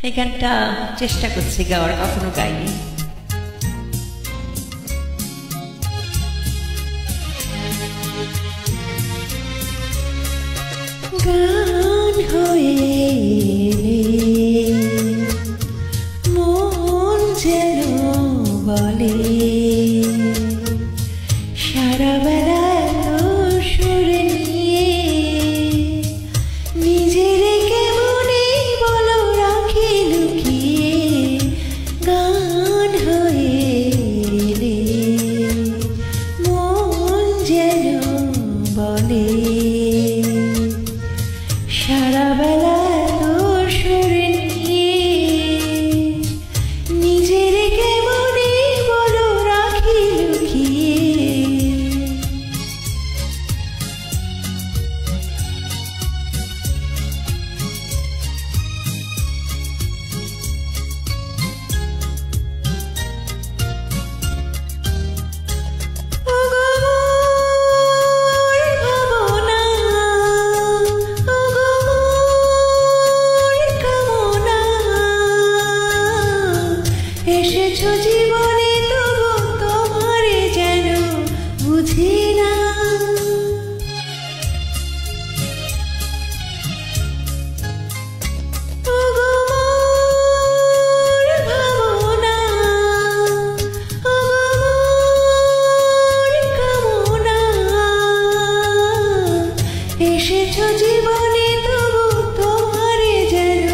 এই গানটা চেষ্টা করছি গাওয়ার, কখনো গাইনি। গান হয়ে মন যেন বলে সারা বেলা সুরে নিয়ে নিজের কেমনে বলো রাখি লুকিয়ে। গান হয়ে মন যেন বলে সারা বেলা তোর সুরে নিয়ে নিজের কেমনে বলো রাখি লুকিয়ে। এসেছো জীবনে তবু তোমারে যেন বুঝি না। এসেছো জীবনে তবু তোমারে যেন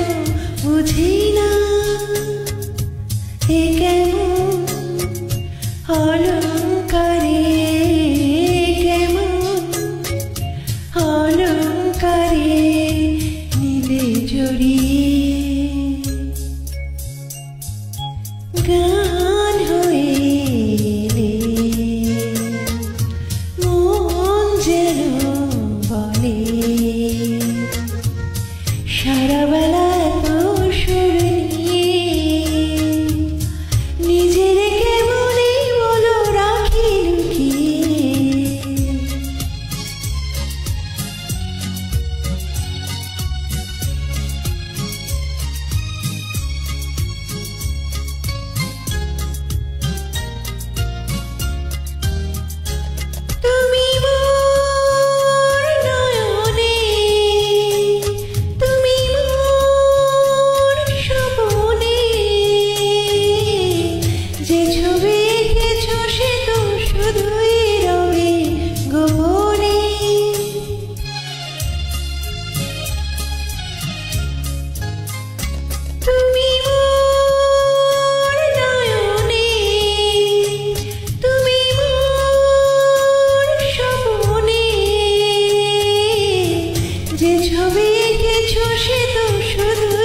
বুঝি না। এ কেমন অলংকারে, কেমন অলংকারে নীলে জড়িয়ে। গান হয়ে মন যেন বলে সারা বেলা তোর সুরে নিজের কেমনে বলো রাখি লুকিয়ে। তুমি মোর নয়নে, তুমি মোর স্বপনে, যে ছবি এঁকেছো সে তো শুধুই রবে গোপনে। তুমি মোর নয়নে, তুমি মোর স্বপনে, যে ছবি এঁকেছো সে তো শুধু